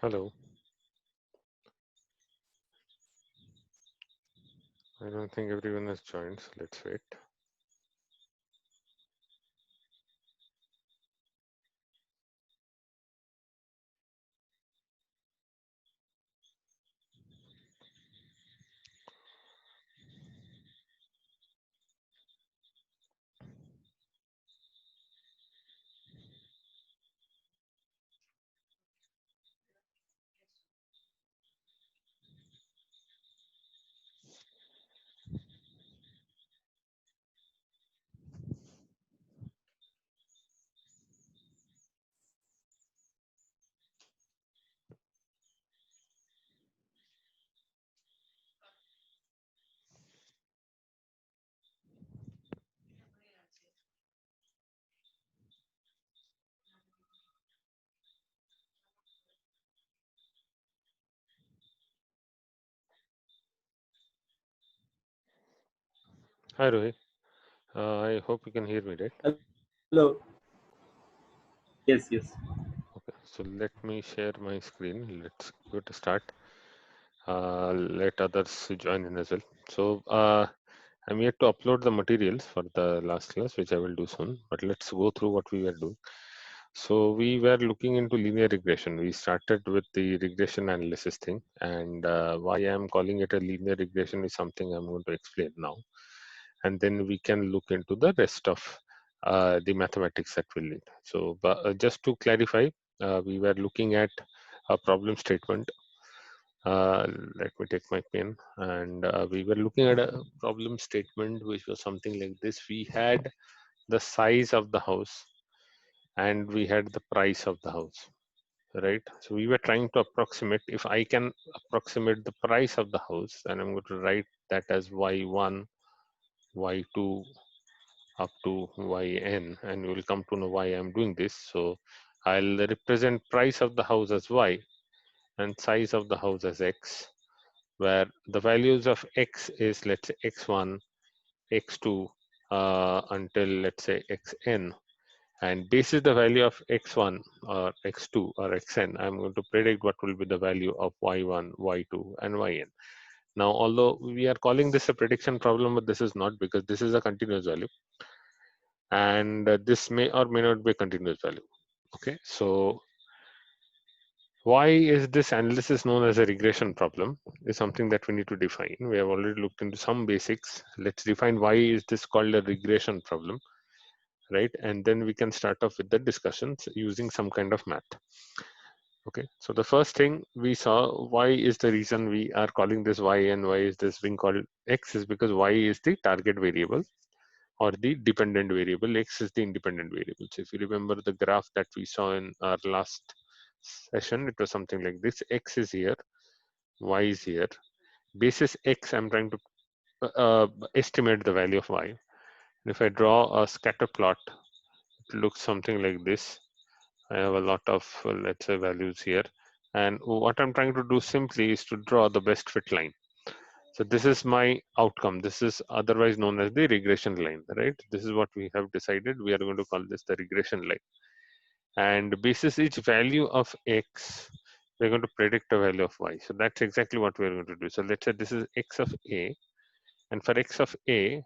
Hello. I don't think everyone has joined, so let's wait. Hi, Rohit. I hope you can hear me, right? Hello. Yes, yes. Okay, so let me share my screen. Let's go to start. Let others join in as well. So, I'm yet to upload the materials for the last class, which I will do soon. But let's go through what we were doing. So, we were looking into linear regression. We started with the regression analysis thing, and why I'm calling it a linear regression is something I'm going to explain now. And then we can look into the rest of the mathematics that we'll need. So just to clarify, we were looking at a problem statement. Uh, Let me take my pen. And we were looking at a problem statement which was something like this. We had the size of the house and we had the price of the house, right? So we were trying to approximate. If I can approximate the price of the house, then I'm going to write that as y1, y2, up to yn, and you will come to know why I'm doing this. So I'll represent price of the house as y and size of the house as x, where the values of x is, let's say, x1, x2 until, let's say, xn. And basis the value of x1 or x2 or xn, I'm going to predict what will be the value of y1, y2, and yn. Now, although we are calling this a prediction problem, but this is not, because this is a continuous value, and this may or may not be a continuous value. Okay, so why is this analysis known as a regression problem is something that we need to define. We have already looked into some basics. Let's define why is this called a regression problem, right? And then we can start off with the discussions using some kind of math. Okay, so the first thing we saw, why is the reason we are calling this y and why is this being called x, is because y is the target variable or the dependent variable, x is the independent variable. So if you remember the graph that we saw in our last session, it was something like this. X is here, y is here. Basis x, I'm trying to estimate the value of y. And if I draw a scatter plot, it looks something like this. I have a lot of, let's say, values here. And what I'm trying to do simply is to draw the best fit line. So this is my outcome. This is otherwise known as the regression line, right? This is what we have decided. We are going to call this the regression line. And basis each value of x, we're going to predict a value of y. So that's exactly what we're going to do. So let's say this is x of a. And for x of a,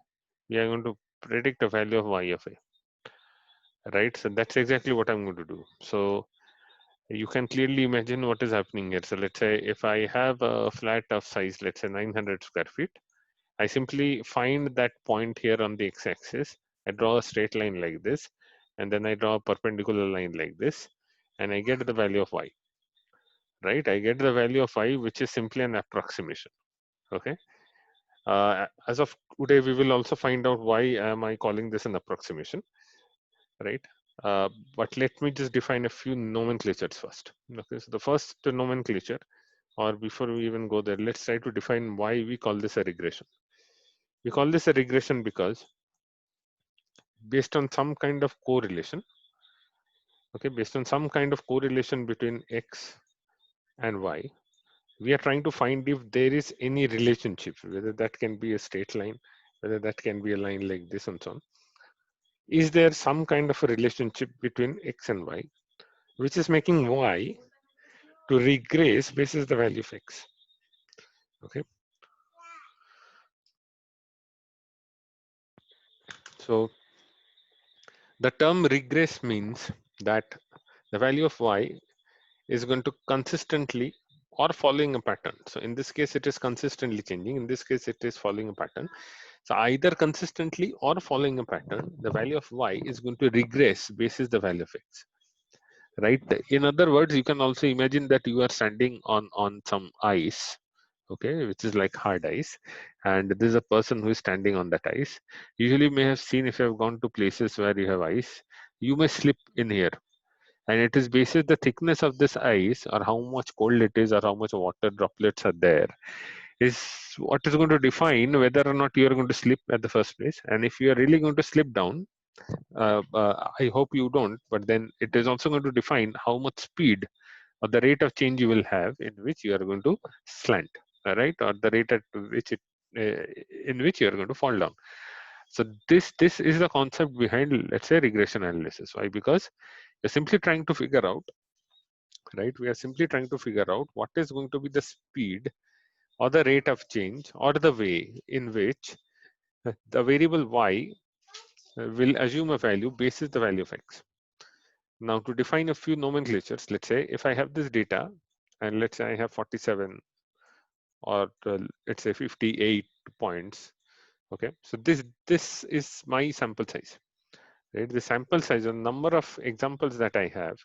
we are going to predict a value of y of a, right? So that's exactly what I'm going to do. So you can clearly imagine what is happening here. So let's say if I have a flat of size, let's say 900 square feet, I simply find that point here on the x-axis. I draw a straight line like this, and then I draw a perpendicular line like this, and I get the value of y, right? I get the value of y, which is simply an approximation, okay? As of today, we will also find out why am I calling this an approximation, right? Uh, but let me just define a few nomenclatures first. Okay, so the first nomenclature, or before we even go there, let's try to define why we call this a regression. We call this a regression because based on some kind of correlation, okay, based on some kind of correlation between x and y, we are trying to find if there is any relationship, whether that can be a straight line, whether that can be a line like this and so on. Is there some kind of a relationship between x and y which is making y to regress basis the value of x. Okay. So the term regress means that the value of y is going to consistently or following a pattern. So in this case, it is consistently changing. In this case, it is following a pattern. So either consistently or following a pattern, the value of y is going to regress basis the value of x. Right? In other words, you can also imagine that you are standing on some ice, okay, which is like hard ice, and there's a person who is standing on that ice. Usually, you may have seen, if you have gone to places where you have ice, you may slip in here, and it is basis the thickness of this ice or how much cold it is or how much water droplets are there is what is going to define whether or not you are going to slip at the first place. And if you are really going to slip down, I hope you don't, but then it is also going to define how much speed or the rate of change you will have in which you are going to slant, right, or the rate at which in which you are going to fall down. So this is the concept behind, let's say, regression analysis. Why? Because you're simply trying to figure out, right? We are simply trying to figure out what is going to be the speed or the rate of change or the way in which the variable y will assume a value basis the value of x. Now, to define a few nomenclatures, let's say if I have this data and let's say I have 47 or let's say 58 points. Okay, so this is my sample size, right? The sample size, the number of examples that I have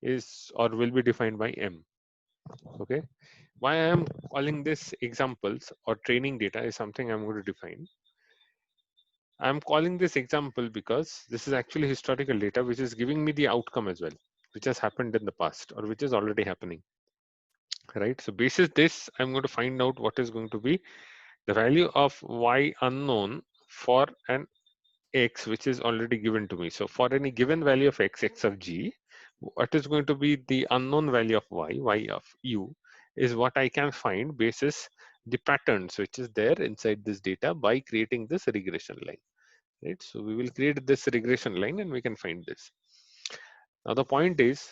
is or will be defined by m. Okay, why I am calling this examples or training data is something I'm going to define. I'm calling this example because this is actually historical data which is giving me the outcome as well, which has happened in the past or which is already happening, right? So basis this, I'm going to find out what is going to be the value of y unknown for an x which is already given to me. So for any given value of x, x of g, what is going to be the unknown value of y, y of u, is what I can find basis the patterns which is there inside this data by creating this regression line, right? So we will create this regression line and we can find this. Now the point is,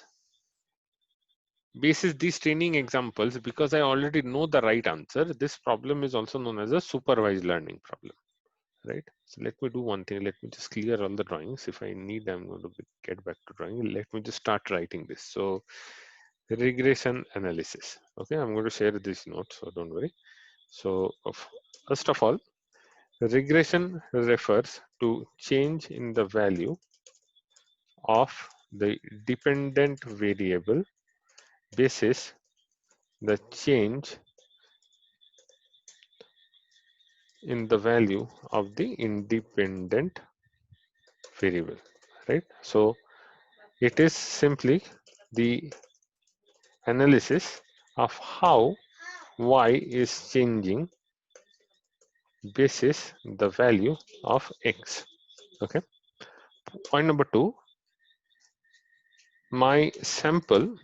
basis these training examples, because I already know the right answer, this problem is also known as a supervised learning problem, right? So let me do one thing. Let me just clear all the drawings. If I need, I'm going to get back to drawing. Let me just start writing this. So regression analysis. Okay, I'm going to share this note, so don't worry. So first of all, regression refers to change in the value of the dependent variable basis the change in the value of the independent variable, right? So it is simply the analysis of how y is changing basis the value of x. Okay. Point number 2, my sample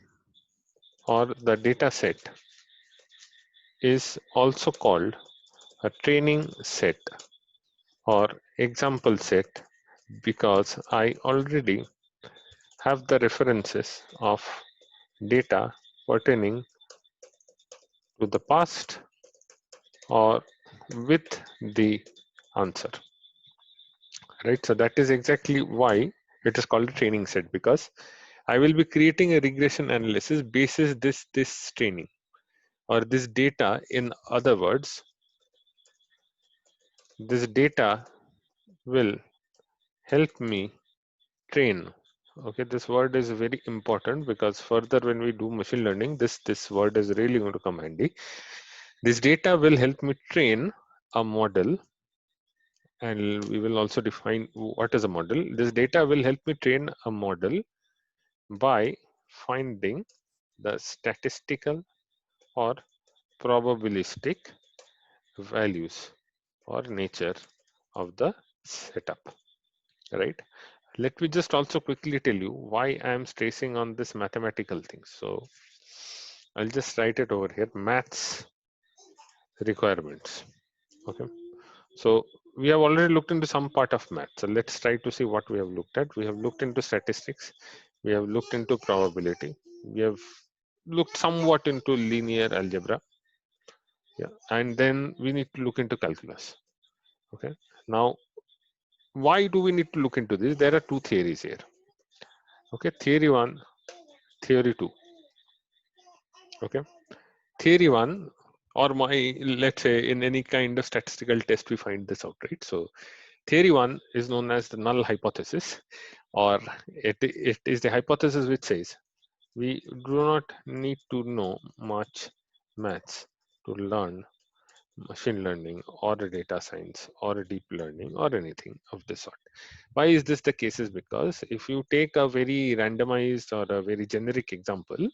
or the data set is also called a training set or example set because I already have the references of data pertaining to the past or with the answer, right? So that is exactly why it is called a training set, because I will be creating a regression analysis basis this training or this data. In other words, this data will help me train. Okay, this word is very important because further when we do machine learning, this word is really going to come handy. This data will help me train a model, and we will also define what is a model. This data will help me train a model by finding the statistical or probabilistic values or nature of the setup, right? Let me just also quickly tell you why I am stressing on this mathematical thing. So I'll just write it over here, maths requirements. Okay, so we have already looked into some part of math. So let's try to see what we have looked at. We have looked into statistics, we have looked into probability, we have looked somewhat into linear algebra. Yeah, and then we need to look into calculus. Okay, now why do we need to look into this? There are two theories here. Okay, theory one, theory two. Okay, theory one, or my, let's say in any kind of statistical test we find this out, right? So theory one is known as the null hypothesis, or it is the hypothesis which says we do not need to know much maths to learn machine learning or a data science or a deep learning or anything of this sort. Why is this the case? Is because if you take a very randomized or a very generic example,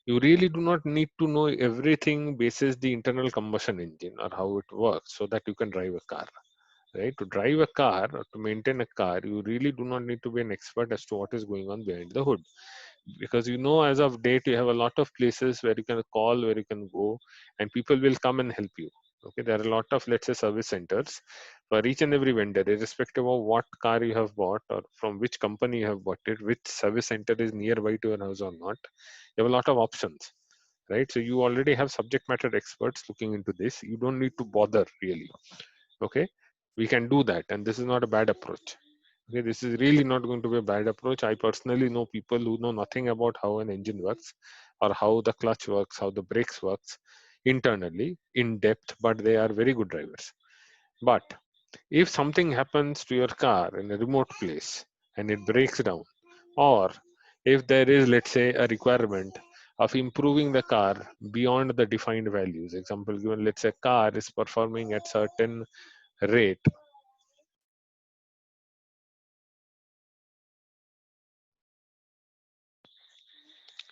you really do not need to know everything basis the internal combustion engine or how it works so that you can drive a car, right? To drive a car or to maintain a car, you really do not need to be an expert as to what is going on behind the hood, because you know as of date you have a lot of places where you can call, where you can go, and people will come and help you. Okay, there are a lot of, let's say, service centers for each and every vendor, irrespective of what car you have bought or from which company you have bought it, which service center is nearby to your house or not. You have a lot of options, right? So you already have subject matter experts looking into this. You don't need to bother really. Okay, we can do that, and this is not a bad approach. Okay, this is really not going to be a bad approach. I personally know people who know nothing about how an engine works or how the clutch works, how the brakes works internally in depth, but they are very good drivers. But if something happens to your car in a remote place and it breaks down, or if there is, let's say, a requirement of improving the car beyond the defined values, example given, let's say car is performing at certain rate,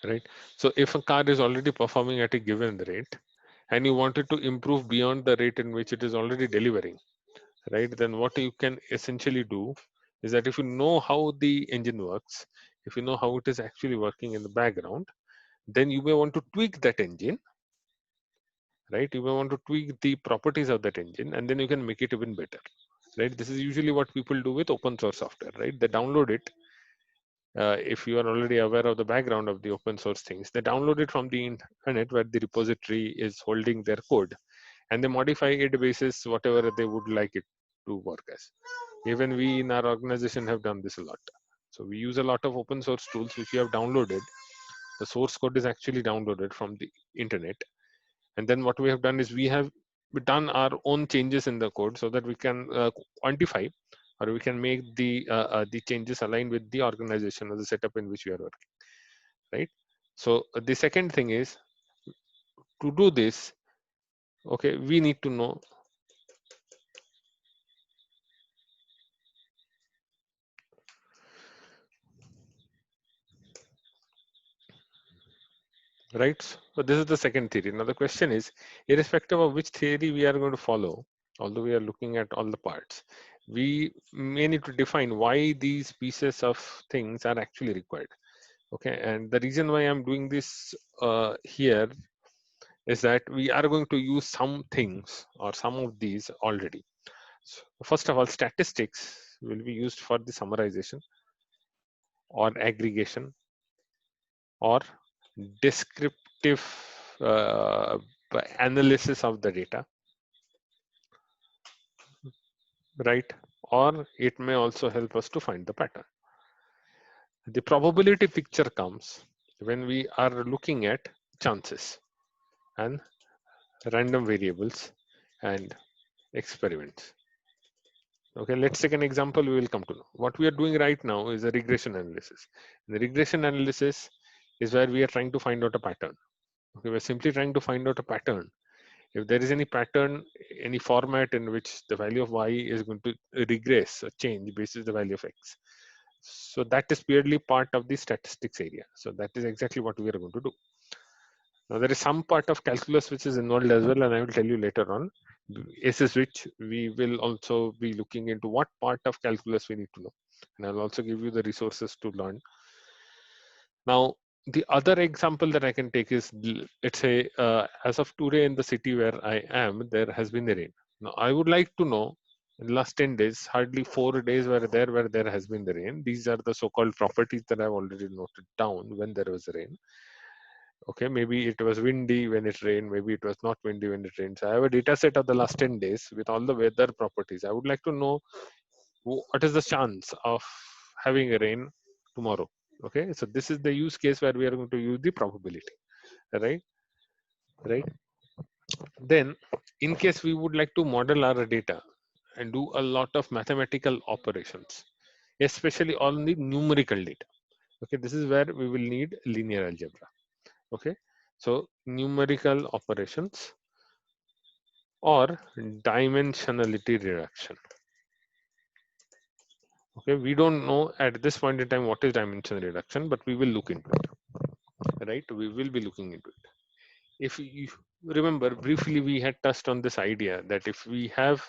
right? So if a car is already performing at a given rate and you wanted to improve beyond the rate in which it is already delivering, right? Then what you can essentially do is that if you know how the engine works, if you know how it is actually working in the background, then you may want to tweak that engine, right? You may want to tweak the properties of that engine, and then you can make it even better, right? This is usually what people do with open source software, right? They download it. If you are already aware of the background of the open source things, they download it from the internet where the repository is holding their code, and they modify it basis whatever they would like it to work as. Even we in our organization have done this a lot. So we use a lot of open source tools which we have downloaded. The source code is actually downloaded from the internet, and then what we have done is we have done our own changes in the code so that we can quantify, or we can make the changes align with the organization or the setup in which we are working, right? So the second thing is, to do this, okay, we need to know, right? So this is the second theory. Now the question is, irrespective of which theory we are going to follow, although we are looking at all the parts, we may need to define why these pieces of things are actually required. Okay, and the reason why I'm doing this here is that we are going to use some things or some of these already. So first of all, statistics will be used for the summarization or aggregation or descriptive uh, analysis of the data, right? Or it may also help us to find the pattern. The probability picture comes when we are looking at chances and random variables and experiments. Okay, let's take an example we will come to know. What we are doing right now is a regression analysis. The regression analysis is where we are trying to find out a pattern. Okay, we're simply trying to find out a pattern. If there is any pattern, any format in which the value of y is going to regress or change basis the value of x. So that is purely part of the statistics area. So that is exactly what we are going to do. Now there is some part of calculus which is involved as well, and I will tell you later on. Basis which we will also be looking into what part of calculus we need to know, and I'll also give you the resources to learn. Now the other example that I can take is, let's say as of today in the city where I am, there has been the rain. Now I would like to know, in the last 10 days, hardly 4 days were there where there has been the rain. These are the so-called properties that I've already noted down when there was rain. Okay, maybe it was windy when it rained, maybe it was not windy when it rained. So I have a data set of the last 10 days with all the weather properties. I would like to know what is the chance of having a rain tomorrow. Okay, so this is the use case where we are going to use the probability, right? Right. Then, in case we would like to model our data and do a lot of mathematical operations, especially on the numerical data. Okay, this is where we will need linear algebra. Okay, so numerical operations or dimensionality reduction. Okay, we don't know at this point in time what is dimension reduction, but we will look into it, right? We will be looking into it. If you remember briefly, we had touched on this idea that if we have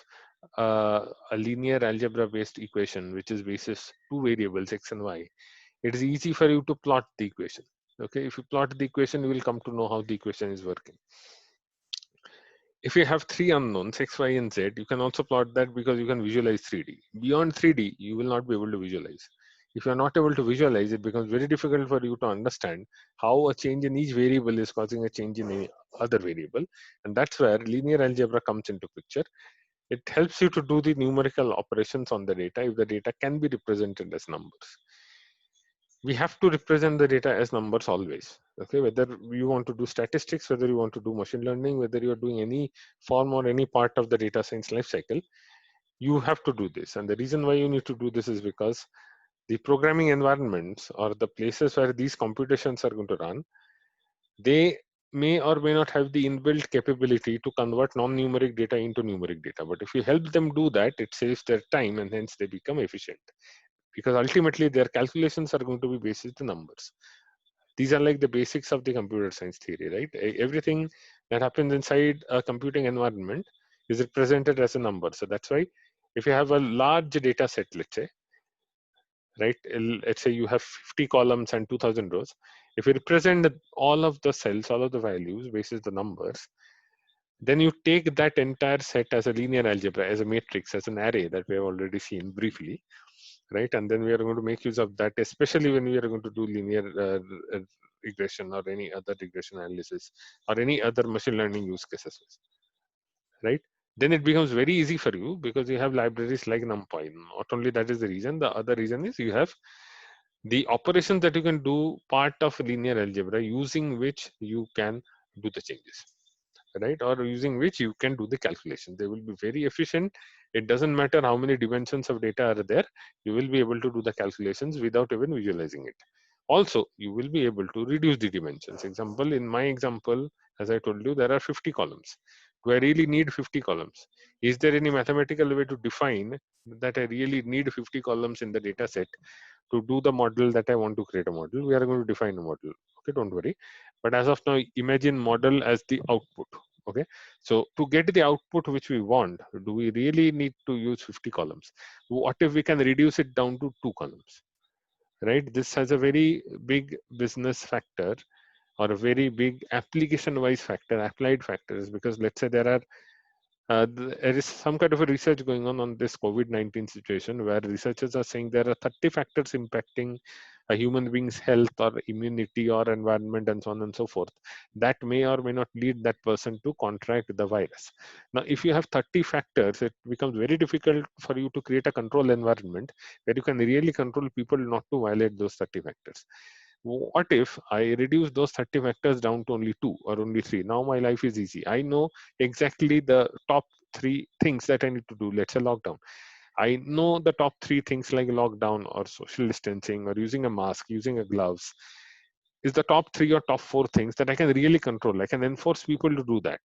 a linear algebra based equation which is basis two variables x and y, it is easy for you to plot the equation. Okay, if you plot the equation, you will come to know how the equation is working. If you have three unknowns x, y, and z, you can also plot that because you can visualize 3D. Beyond 3D, you will not be able to visualize. If you are not able to visualize, it becomes very difficult for you to understand how a change in each variable is causing a change in any other variable. And that's where linear algebra comes into picture. It helps you to do the numerical operations on the data if the data can be represented as numbers. We have to represent the data as numbers always. Okay, whether you want to do statistics, whether you want to do machine learning, whether you're doing any form or any part of the data science life cycle, you have to do this. And the reason why you need to do this is because the programming environments or the places where these computations are going to run, they may or may not have the inbuilt capability to convert non-numeric data into numeric data. But if you help them do that, it saves their time and hence they become efficient, because ultimately their calculations are going to be based on the numbers. These are like the basics of the computer science theory, right? Everything that happens inside a computing environment is represented as a number. So that's why if you have a large data set, let's say, right, let's say you have 50 columns and 2000 rows. If you represent all of the cells, all of the values basis the numbers, then you take that entire set as a linear algebra, as a matrix, as an array that we have already seen briefly, right? And then we are going to make use of that, especially when we are going to do linear regression or any other regression analysis or any other machine learning use cases, right? Then it becomes very easy for you because you have libraries like NumPy. Not only that is the reason, the other reason is you have the operations that you can do part of linear algebra using which you can do the changes, right? Or using which you can do the calculation. They will be very efficient. It doesn't matter how many dimensions of data are there, you will be able to do the calculations without even visualizing it. Also, you will be able to reduce the dimensions. Example, in my example, as I told you, there are 50 columns. Do I really need 50 columns? Is there any mathematical way to define that I really need 50 columns in the data set to do the model that I want to create a model? We are going to define a model. Okay, don't worry. But as of now, imagine model as the output. Okay, so to get the output which we want, do we really need to use 50 columns? What if we can reduce it down to 2 columns? Right? This has a very big business factor or a very big application wise factor, applied factors, because let's say there are there is some kind of a research going on this COVID-19 situation where researchers are saying there are 30 factors impacting a human being's health or immunity or environment and so on and so forth that may or may not lead that person to contract the virus. Now, if you have 30 factors, it becomes very difficult for you to create a control environment where you can really control people not to violate those 30 factors. What if I reduce those 30 factors down to only 2 or only 3? Now my life is easy. I know exactly the top 3 things that I need to do. Let's say lockdown. I know the top 3 things like lockdown or social distancing or using a mask, using a gloves is the top 3 or top 4 things that I can really control. I can enforce people to do that,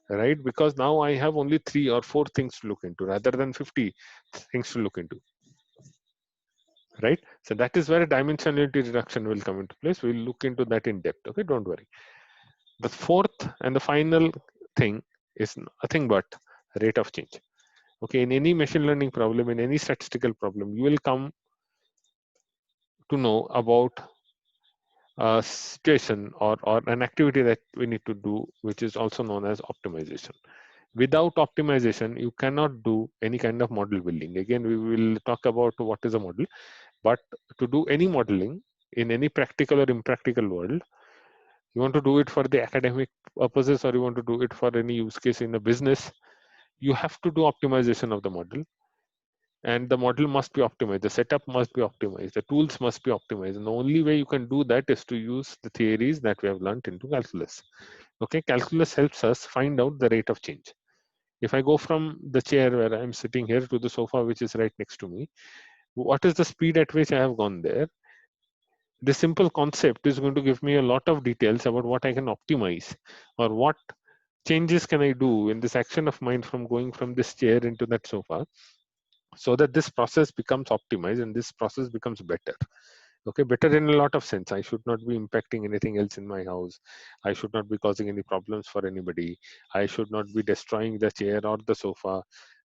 right? Because now I have only 3 or 4 things to look into rather than 50 things to look into, right? So that is where a dimensionality reduction will come into place. We'll look into that in depth. Okay, don't worry. The fourth and the final thing is nothing but rate of change. Okay, in any machine learning problem, in any statistical problem, you will come to know about a situation or an activity that we need to do, which is also known as optimization. Without optimization, you cannot do any kind of model building. Again, we will talk about what is a model, but to do any modeling in any practical or impractical world, You want to do it for the academic purposes, or you want to do it for any use case in a business, you have to do optimization of the model, and the model must be optimized, the setup must be optimized, the tools must be optimized, and the only way you can do that is to use the theories that we have learned into calculus. Okay, calculus helps us find out the rate of change. If I go from the chair where I'm sitting here to the sofa which is right next to me, what is the speed at which I have gone there? This simple concept is going to give me a lot of details about what I can optimize, or what changes can I do in this action of mine from going from this chair into that sofa, so that this process becomes optimized and this process becomes better. Okay, better in a lot of sense. I should not be impacting anything else in my house. I should not be causing any problems for anybody. I should not be destroying the chair or the sofa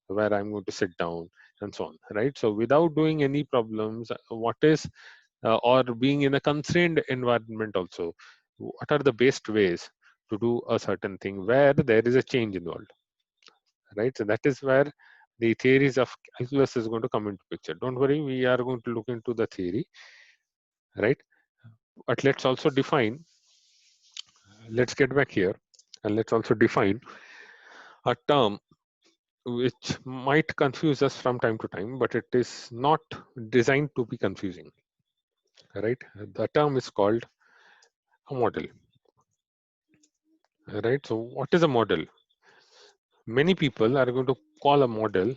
where I'm going to sit down, and so on, right? So without doing any problems, what is or being in a constrained environment also, what are the best ways to do a certain thing where there is a change involved, right? So that is where the theories of calculus is going to come into picture. Don't worry, we are going to look into the theory, right? But let's also define, let's get back here, and let's also define a term which might confuse us from time to time, but it is not designed to be confusing, right? The term is called a model, right? So what is a model? Many people are going to call a model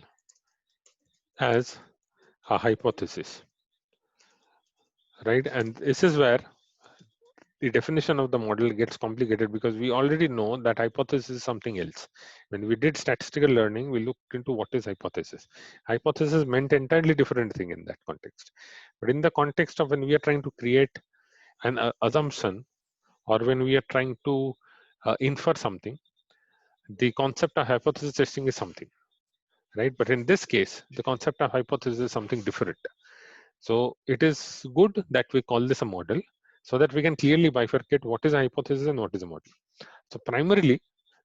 as a hypothesis, right? And this is where the definition of the model gets complicated, because we already know that hypothesis is something else. When we did statistical learning, we looked into what is hypothesis. Hypothesis meant entirely different thing in that context. But in the context of when we are trying to create an assumption, or when we are trying to infer something, the concept of hypothesis testing is something, right? But in this case, the concept of hypothesis is something different. So it is good that we call this a model, so that we can clearly bifurcate what is a hypothesis and what is a model. So primarily,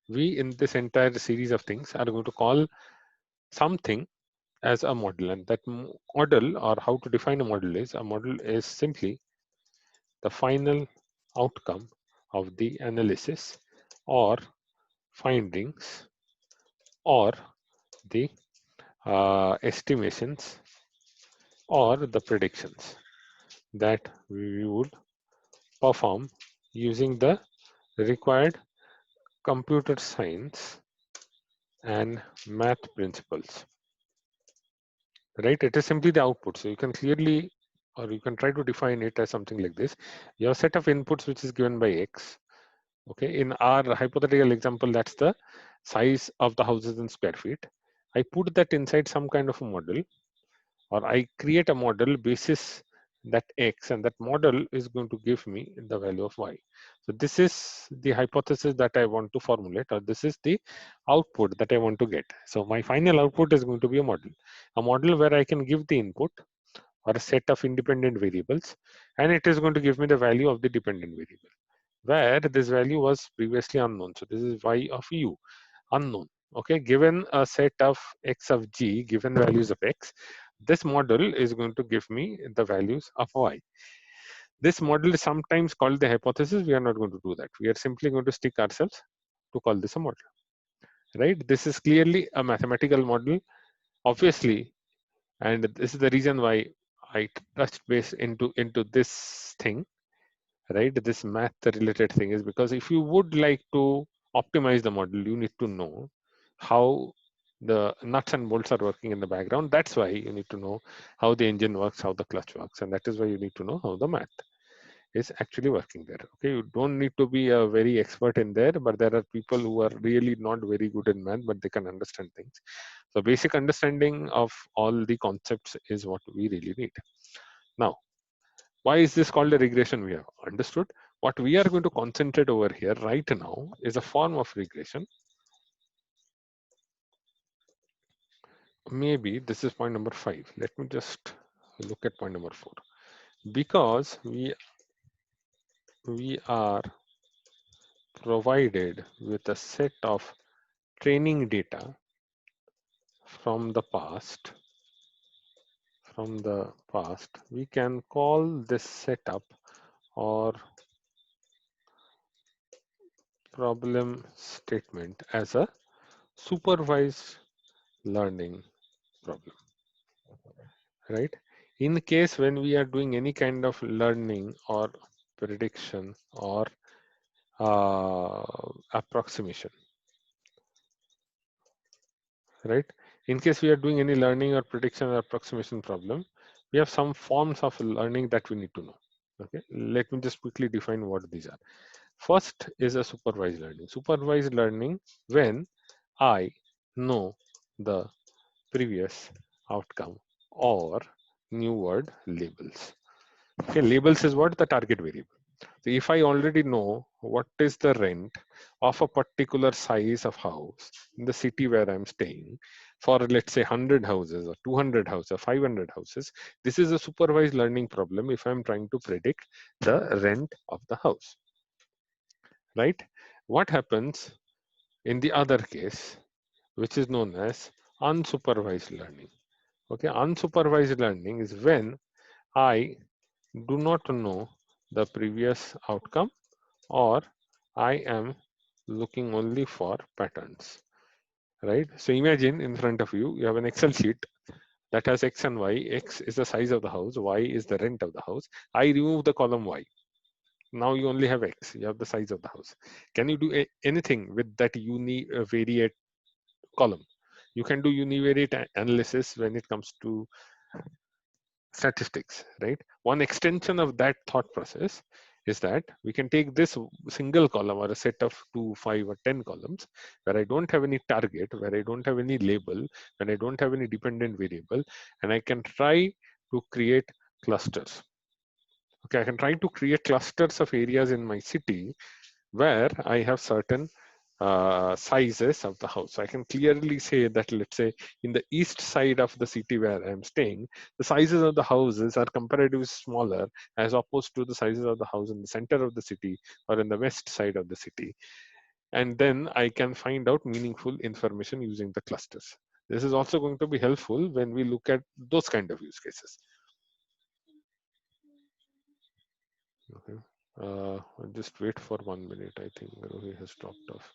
we in this entire series of things are going to call something as a model, and that model, or how to define a model is simply the final outcome of the analysis, or findings, or the estimations, or the predictions that we would perform using the required computer science and math principles, right? It is simply the output. So you can clearly, or you can try to define it as something like this: your set of inputs which is given by x. Okay, in our hypothetical example, that's the size of the houses in square feet. I put that inside some kind of a model, or I create a model basis that x, and that model is going to give me the value of y. So this is the hypothesis that I want to formulate, or this is the output that I want to get. So my final output is going to be a model where I can give the input, or a set of independent variables, and it is going to give me the value of the dependent variable, where this value was previously unknown. So this is y of u, unknown. Okay, given a set of x of g, given values of x, this model is going to give me the values of y. This model is sometimes called the hypothesis. We are not going to do that. We are simply going to stick ourselves to call this a model, right? This is clearly a mathematical model, obviously, and this is the reason why I touched base into this thing, right? This math related thing is because if you would like to optimize the model, you need to know how the nuts and bolts are working in the background. That's why you need to know how the engine works, how the clutch works, and that is why you need to know how the math is actually working there. Okay, you don't need to be a very expert in there, but there are people who are really not very good in math, but they can understand things. So basic understanding of all the concepts is what we really need. Now, why is this called a regression? We have understood. What we are going to concentrate over here right now is a form of regression. Maybe this is point number 5. Let me just look at point number 4. Because we are provided with a set of training data from the past, we can call this setup, or problem statement as a supervised learning problem, right? In case when we are doing any kind of learning or prediction or approximation, right? In case we are doing any learning or prediction or approximation problem, we have some forms of learning that we need to know. Okay, let me just quickly define what these are. First is a supervised learning. Supervised learning when I know the previous outcome or new word labels. Okay, labels is what? The target variable. So if I already know what is the rent of a particular size of house in the city where I'm staying for, let's say, 100 houses or 200 houses or 500 houses, this is a supervised learning problem if I'm trying to predict the rent of the house, right? What happens in the other case, which is known as unsupervised learning? Okay, unsupervised learning is when I do not know the previous outcome or I am looking only for patterns, right? So imagine in front of you, you have an Excel sheet that has X and Y. X is the size of the house, Y is the rent of the house. I remove the column Y. Now you only have X, you have the size of the house. Can you do anything with that univariate column? You can do univariate analysis when it comes to statistics, right? One extension of that thought process is that we can take this single column or a set of 2, 5, or 10 columns where I don't have any target, where I don't have any label, when I don't have any dependent variable, and I can try to create clusters. Okay, I can try to create clusters of areas in my city where I have certain sizes of the house. So I can clearly say that, let's say, in the east side of the city where I'm staying, the sizes of the houses are comparatively smaller as opposed to the sizes of the house in the center of the city or in the west side of the city. And then I can find out meaningful information using the clusters. This is also going to be helpful when we look at those kind of use cases. Okay. Just wait for 1 minute. I think Rohi has dropped off.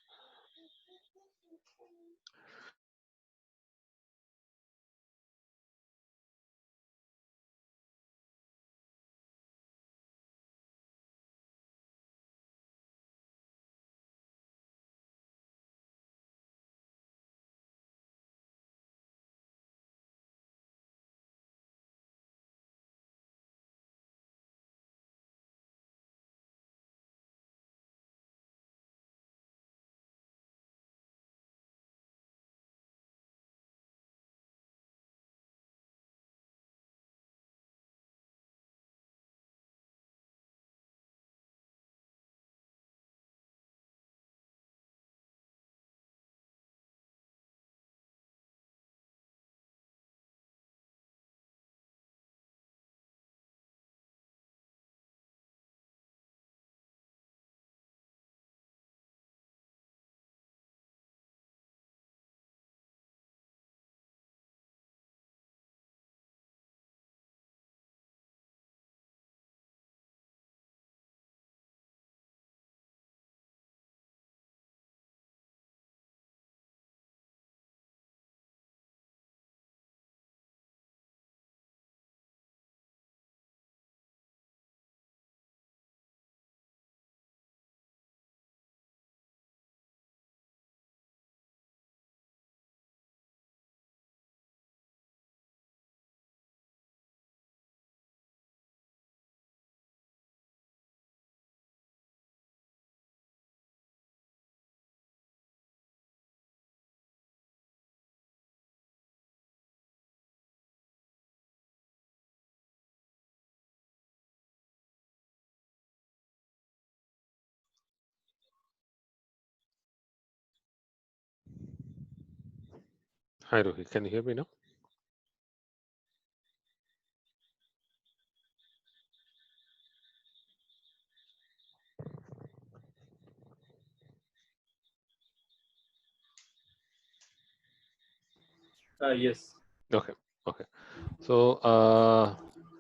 Hi, Rohi. Can you hear me now? Yes. Okay. Okay. So I'll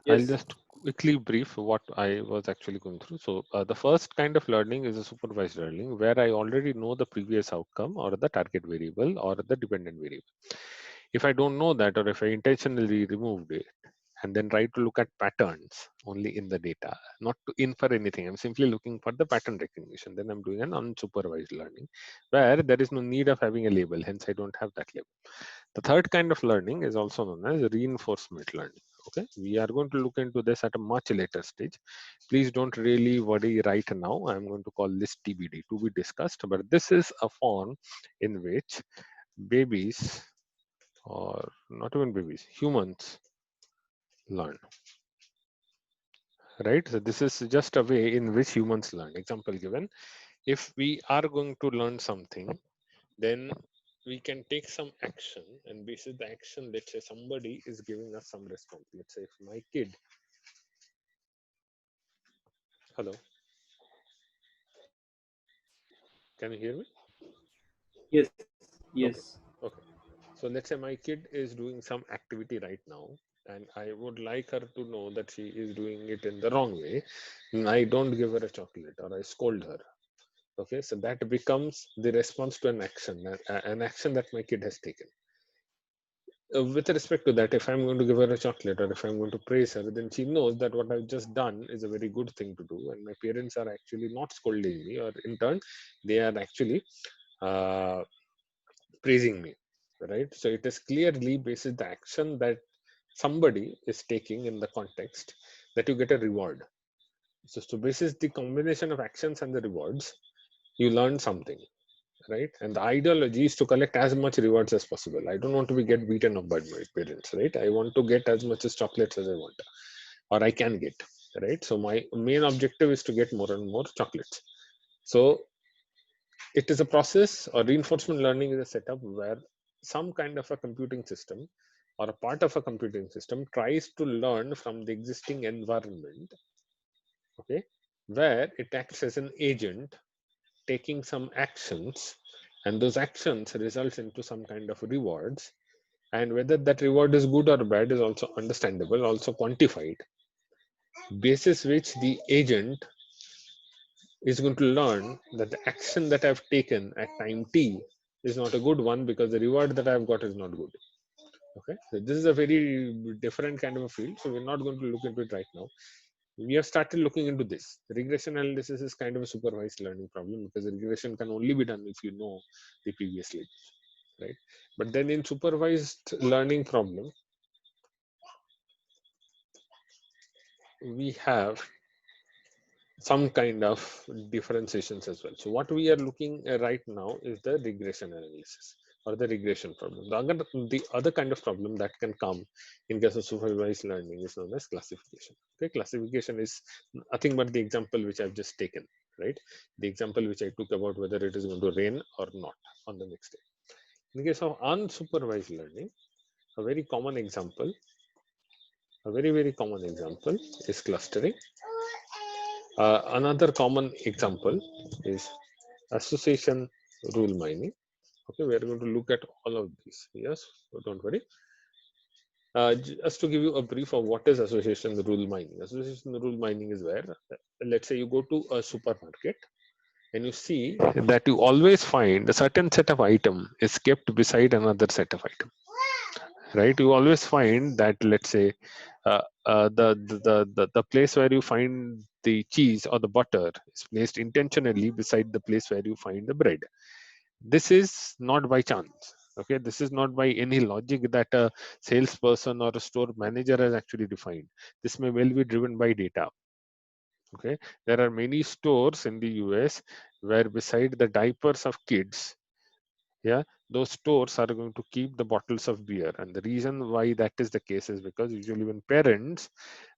Yes. just quickly brief what I was actually going through. So the first kind of learning is a supervised learning where I already know the previous outcome or the target variable or the dependent variable. If I don't know that, or if I intentionally removed it and then try to look at patterns only in the data, not to infer anything, I'm simply looking for the pattern recognition, then I'm doing an unsupervised learning where there is no need of having a label, hence I don't have that label. The third kind of learning is also known as reinforcement learning. Okay, we are going to look into this at a much later stage. Please don't really worry right now. I'm going to call this TBD, to be discussed. But this is a form in which babies, or not even babies, humans learn. Right? So this is just a way in which humans learn. Example given: if we are going to learn something, then we can take some action, and based on the action, let's say somebody is giving us some response. Let's say if my kid, hello, can you hear me? Yes. Yes. Okay, okay. So let's say my kid is doing some activity right now, and I would like her to know that she is doing it in the wrong way, and I don't give her a chocolate or I scold her. Okay, so that becomes the response to an action, an action that my kid has taken. With respect to that, if I'm going to give her a chocolate or if I'm going to praise her, then she knows that what I've just done is a very good thing to do, and my parents are actually not scolding me, or in turn, they are actually uh, praising me, right? So it is clearly based on the action that somebody is taking in the context that you get a reward. So basis the combination of actions and the rewards, you learn something, right? And the ideology is to collect as much rewards as possible. I don't want to be get beaten up by my parents, right? I want to get as much as chocolates as I want, or I can get, right? So my main objective is to get more and more chocolates. So it is a process, or reinforcement learning is a setup where some kind of a computing system or a part of a computing system tries to learn from the existing environment, okay, where it acts as an agent taking some actions, and those actions results into some kind of rewards, and whether that reward is good or bad is also understandable, also quantified, basis which the agent is going to learn that the action that I've taken at time t is not a good one because the reward that I've got is not good. Okay, so this is a very different kind of a field, so we're not going to look into it right now. We have started looking into this. Regression analysis is kind of a supervised learning problem because regression can only be done if you know the previous labels, right? But then in supervised learning problem, we have some kind of differentiations as well. So what we are looking at right now is the regression analysis or the regression problem. The other kind of problem that can come in case of supervised learning is known as classification. Okay, classification is nothing but the example which I've just taken, right? The example which I took about whether it is going to rain or not on the next day. In case of unsupervised learning, a very common example, a very common example is clustering. Another common example is association rule mining. Okay, we are going to look at all of these. Yes, so don't worry. Just to give you a brief of what is association rule mining. Association rule mining is where, let's say you go to a supermarket and you see that you always find a certain set of item is kept beside another set of item, right? You always find that, let's say, the place where you find the cheese or the butter is placed intentionally beside the place where you find the bread. This is not by chance. Okay, this is not by any logic that a salesperson or a store manager has actually defined. This may well be driven by data. Okay, there are many stores in the US where beside the diapers of kids, yeah, those stores are going to keep the bottles of beer, and the reason why that is the case is because usually when parents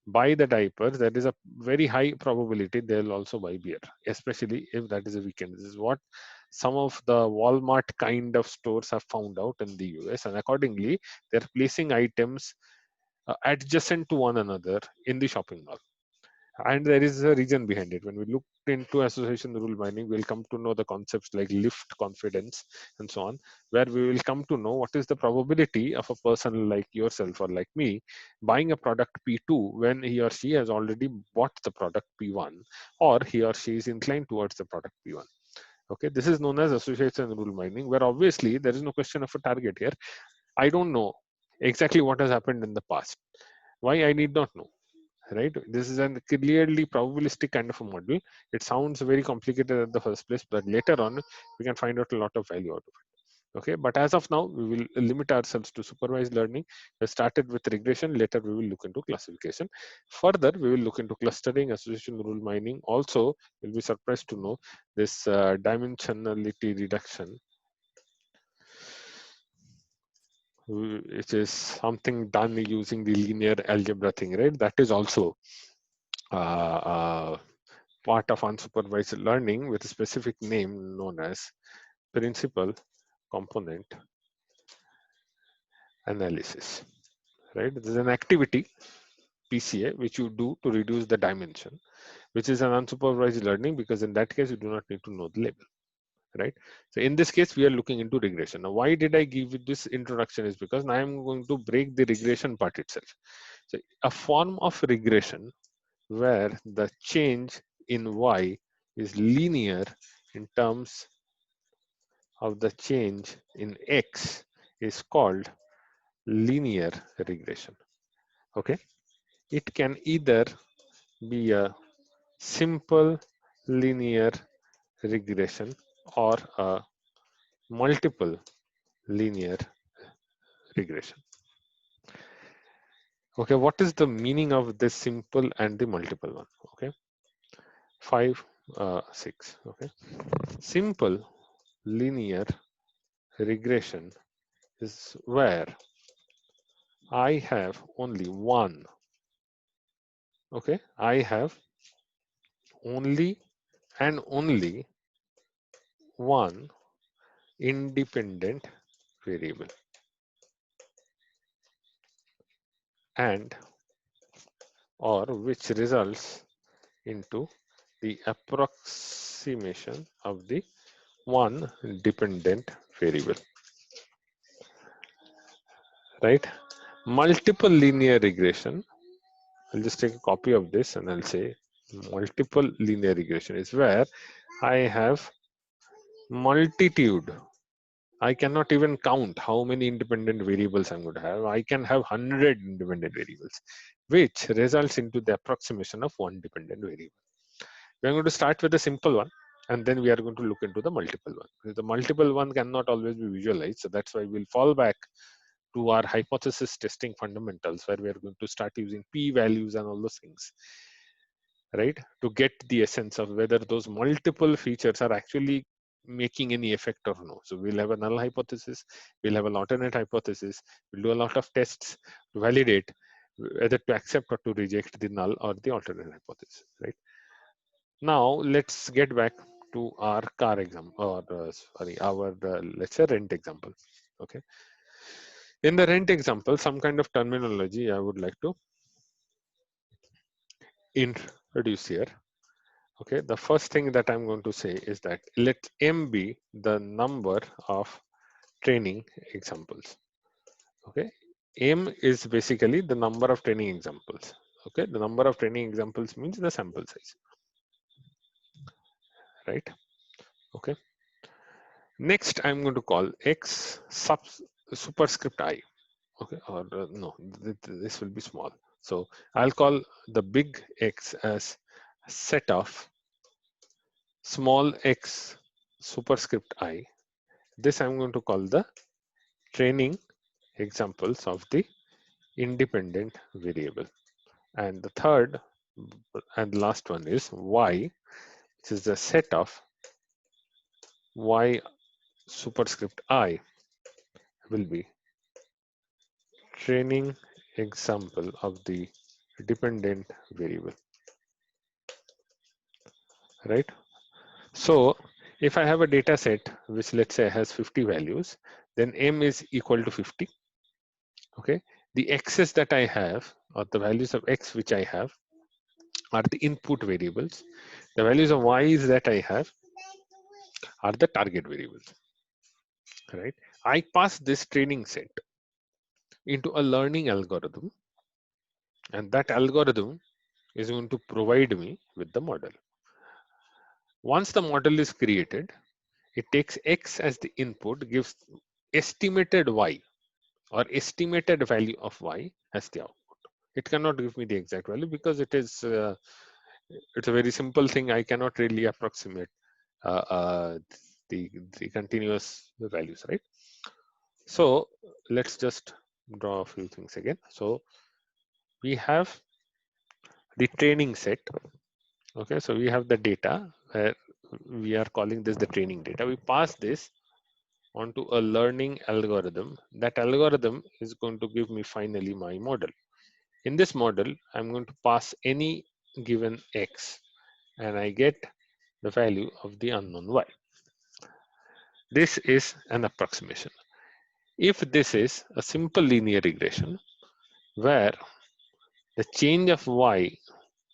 buy the diapers, there is a very high probability they'll also buy beer, especially if that is a weekend. This is what some of the Walmart kind of stores have found out in the US, and accordingly they're placing items adjacent to one another in the shopping mall. And there is a reason behind it. When we look into association rule mining, we'll come to know the concepts like lift confidence and so on, where we will come to know what is the probability of a person like yourself or like me buying a product P2 when he or she has already bought the product P1, or he or she is inclined towards the product P1. Okay, this is known as association rule mining, where obviously there is no question of a target here. I don't know exactly what has happened in the past. Why? I need not know, right? This is a clearly probabilistic kind of a model. It sounds very complicated at the first place, but later on we can find out a lot of value out of it. Okay, but as of now we will limit ourselves to supervised learning. We started with regression, later we will look into classification. Further we will look into clustering, association rule mining. Also you'll be surprised to know this dimensionality reduction, which is something done using the linear algebra thing, right? That is also part of unsupervised learning with a specific name known as principal component analysis, right? This is an activity, PCA, which you do to reduce the dimension, which is an unsupervised learning, because in that case you do not need to know the label, right? So in this case we are looking into regression. Now why did I give you this introduction is because now I'm going to break the regression part itself. So a form of regression where the change in y is linear in terms of the change in x is called linear regression. Okay, it can either be a simple linear regression or a multiple linear regression. Okay, what is the meaning of this simple and the multiple one? Okay, 5 6. Okay, simple linear regression is where I have only one. Okay, I have only and only one independent variable, and or which results into the approximation of the one dependent variable, right? Multiple linear regression, I'll just take a copy of this and I'll say multiple linear regression is where I have multitude. I cannot even count how many independent variables I'm going to have. I can have 100 independent variables, which results into the approximation of one dependent variable. We're going to start with a simple one, and then we are going to look into the multiple one. Because the multiple one cannot always be visualized, so that's why we'll fall back to our hypothesis testing fundamentals, where we are going to start using p-values and all those things, right, to get the essence of whether those multiple features are actually making any effect or no. So we'll have a null hypothesis, we'll have an alternate hypothesis, we'll do a lot of tests to validate whether to accept or to reject the null or the alternate hypothesis, right? Now let's get back to our car example, or sorry, our let's say rent example. Okay, in the rent example, some kind of terminology I would like to introduce here. Okay, the first thing that I'm going to say is that let M be the number of training examples. Okay, M is basically the number of training examples. Okay, the number of training examples means the sample size, right? Okay, next I'm going to call X superscript I. Okay, or no, this will be small. So I'll call the big X as a set of small x superscript I. This I'm going to call the training examples of the independent variable. And the third and last one is Y, which is the set of Y superscript I will be training example of the dependent variable, right? So if I have a data set which, let's say, has 50 values, then M is equal to 50. Okay, the x's that I have, or the values of x which I have, are the input variables. The values of y's that I have are the target variables, right? I pass this training set into a learning algorithm, and that algorithm is going to provide me with the model. Once the model is created, it takes x as the input, gives estimated y or estimated value of y as the output. It cannot give me the exact value because it's a very simple thing. I cannot really approximate uh, uh, the continuous values, right? So let's just draw a few things again. So we have the training set. Okay, so we have the data where we are calling this the training data. We pass this onto a learning algorithm. That algorithm is going to give me finally my model. In this model, I'm going to pass any given x and I get the value of the unknown y. This is an approximation. If this is a simple linear regression where the change of y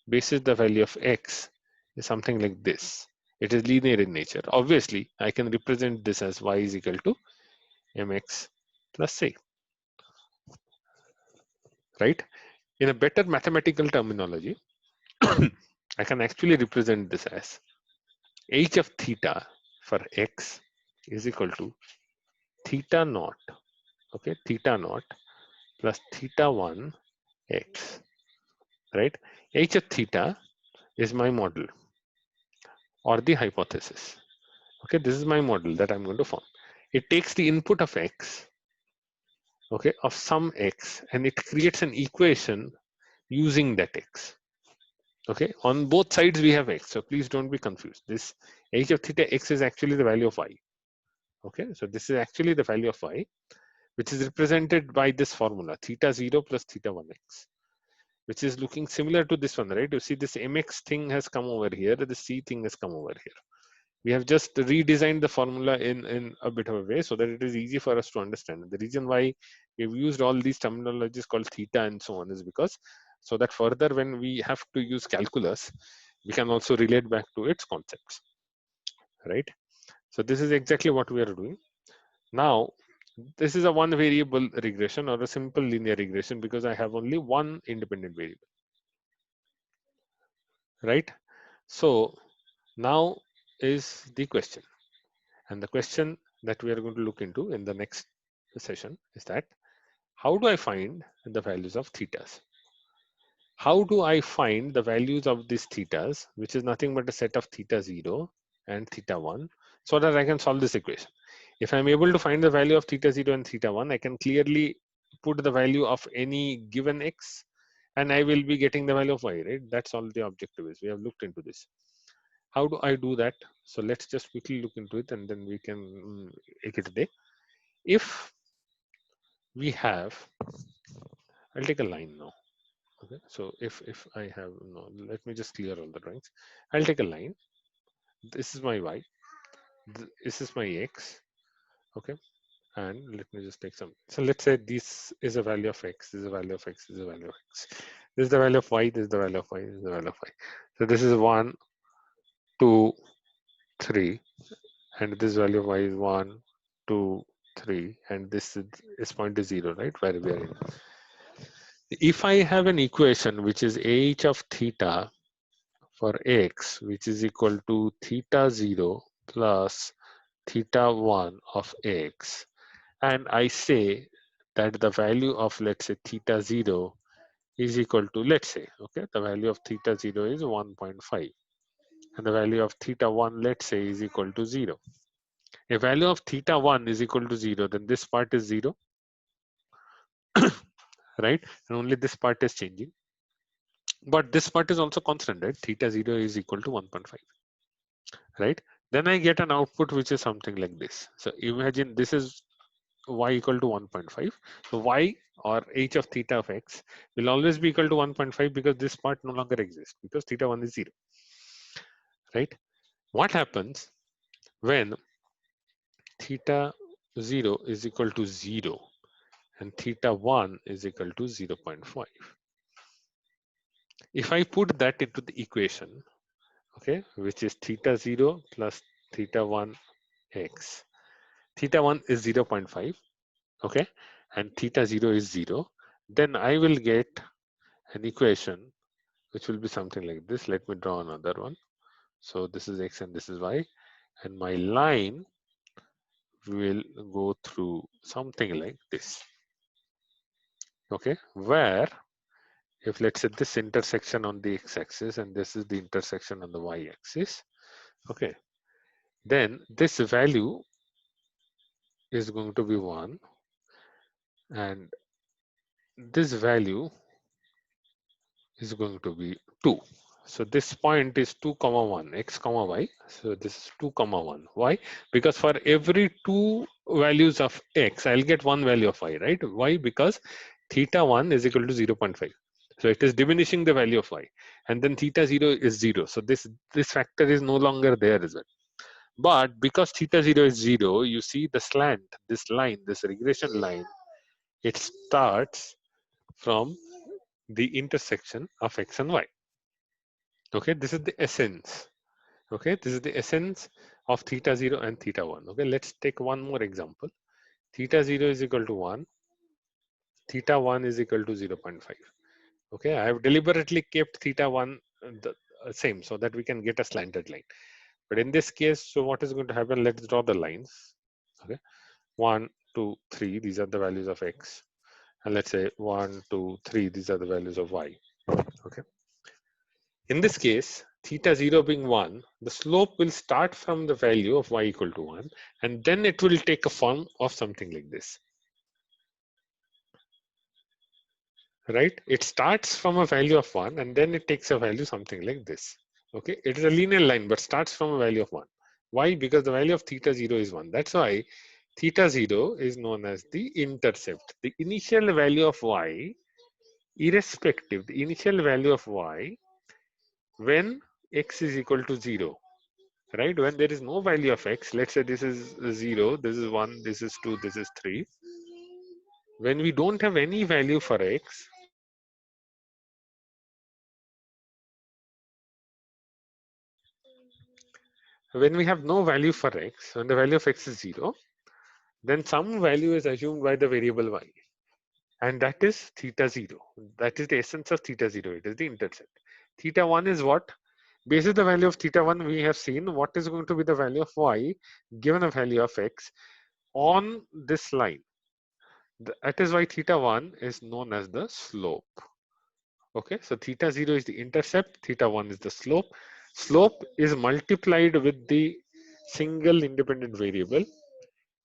basis the value of x is something like this, it is linear in nature. Obviously, I can represent this as y is equal to mx plus c, right? In a better mathematical terminology, I can actually represent this as h of theta for x is equal to theta naught, okay, theta naught plus theta 1 x, right? H of theta is my model or the hypothesis. Okay, this is my model that I'm going to form. It takes the input of x, okay, of some x, and it creates an equation using that x. Okay, on both sides we have x, so please don't be confused. This h of theta x is actually the value of y. Okay, so this is actually the value of y, which is represented by this formula theta 0 plus theta 1x, which is looking similar to this one, right? You see this mx thing has come over here, the c thing has come over here. We have just redesigned the formula in a bit of a way so that it is easy for us to understand. The reason why we've used all these terminologies called theta and so on is because so that further when we have to use calculus, we can also relate back to its concepts, right? So this is exactly what we are doing. Now, this is a one variable regression or a simple linear regression because I have only one independent variable, right? So now is the question. And the question that we are going to look into in the next session is that how do I find the values of thetas? How do I find the values of these thetas, which is nothing but a set of theta 0 and theta 1, so that I can solve this equation? If I'm able to find the value of theta 0 and theta 1, I can clearly put the value of any given x and I will be getting the value of y, right? That's all the objective is. We have looked into this. How do I do that? So let's just quickly look into it and then we can make it a day. If we have, I'll take a line now. Okay, so if I have, no, let me just clear all the drawings. I'll take a line. This is my y. This is my x. Okay, and let me just take some. So let's say this is a value of x. This is a value of x. This is a value of x. This is the value of y. This is the value of y. This is the value of y. So this is 1, 2, 3, and this value of y is 1, 2, 3, and this point is 0, right? Where we are in. If I have an equation which is h of theta for x, which is equal to theta 0 plus theta 1 of x, and I say that the value of, let's say, theta 0 is equal to, let's say, okay, the value of theta 0 is 1.5 and the value of theta 1, let's say, is equal to 0. A value of theta 1 is equal to 0, then this part is 0, right? And only this part is changing. But this part is also constant, right? Theta 0 is equal to 1.5, right? Then I get an output which is something like this. So imagine this is y equal to 1.5. So y or h of theta of x will always be equal to 1.5 because this part no longer exists because theta 1 is 0, right? What happens when theta 0 is equal to 0 and theta 1 is equal to 0.5? If I put that into the equation, okay, which is theta 0 plus theta 1 x. Theta 1 is 0.5, okay, and theta 0 is 0. Then I will get an equation which will be something like this. Let me draw another one. So this is x and this is y, and my line will go through something like this, okay, where if let's say this intersection on the x-axis and this is the intersection on the y-axis, okay, then this value is going to be 1 and this value is going to be 2. So this point is 2 comma 1, x comma y. So this is 2 comma 1. Why? Because for every 2 values of x, I'll get one value of y, right? Why? Because theta 1 is equal to 0.5. So it is diminishing the value of y. And then theta 0 is 0. So this factor is no longer there as well. But because theta 0 is 0, you see the slant, this line, this regression line, it starts from the intersection of x and y. Okay, this is the essence. Okay, this is the essence of theta 0 and theta 1. Okay, let's take one more example. Theta 0 is equal to 1, theta 1 is equal to 0.5. Okay, I have deliberately kept theta 1 the same so that we can get a slanted line. But in this case, so what is going to happen? Let's draw the lines. Okay, 1, 2, 3, these are the values of x. And let's say 1, 2, 3, these are the values of y. Okay. In this case, theta 0 being 1, the slope will start from the value of y equal to 1, and then it will take a form of something like this. Right? It starts from a value of 1, and then it takes a value something like this. Okay, it is a linear line, but starts from a value of 1. Why? Because the value of theta 0 is 1. That's why theta 0 is known as the intercept. The initial value of y, irrespective, the initial value of y when x is equal to 0, right? When there is no value of x, let's say this is 0, this is 1, this is 2, this is 3. When we don't have any value for x, when we have no value for x, when the value of x is 0, then some value is assumed by the variable y. And that is theta 0. That is the essence of theta 0. It is the intercept. Theta 1 is what? Based on the value of theta 1, we have seen what is going to be the value of y given a value of x on this line. That is why theta 1 is known as the slope. Okay, so theta 0 is the intercept, theta 1 is the slope. Slope is multiplied with the single independent variable,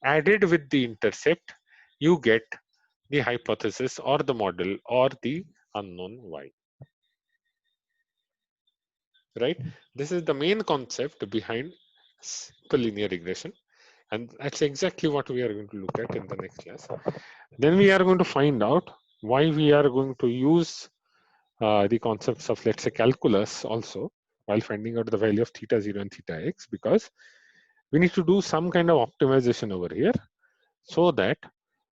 added with the intercept, you get the hypothesis or the model or the unknown y. Right? This is the main concept behind simple linear regression. And that's exactly what we are going to look at in the next class. Then we are going to find out why we are going to use the concepts of, let's say, calculus also while finding out the value of theta 0 and theta x, because we need to do some kind of optimization over here so that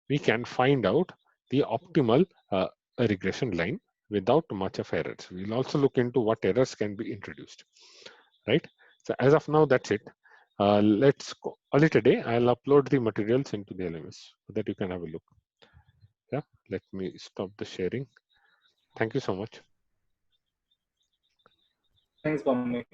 we can find out the optimal regression line without much of errors. We'll also look into what errors can be introduced, right? So as of now, that's it. Let's call it a day. I'll upload the materials into the LMS so that you can have a look. Yeah, let me stop the sharing. Thank you so much. Thanks, Bhamik.